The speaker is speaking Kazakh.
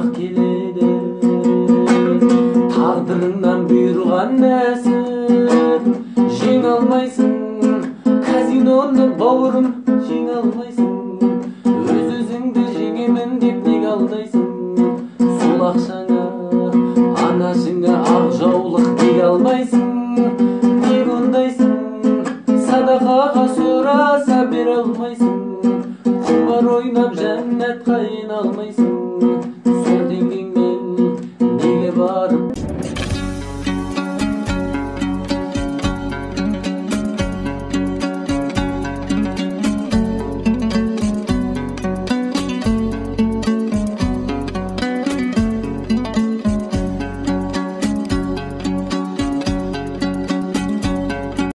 ақ келеді. Тағдырыңнан бұйырған нәсіп жеңе алмайсың, казиноны бауырым жеңе алмайсың. Өз-өзіңді жеңемін деп неге алдайсың? Сол ақшаңа анашыңа ақ жаулық неге алмайсың? Неге ондайсың? Садақаға сұраса бере алмайсың.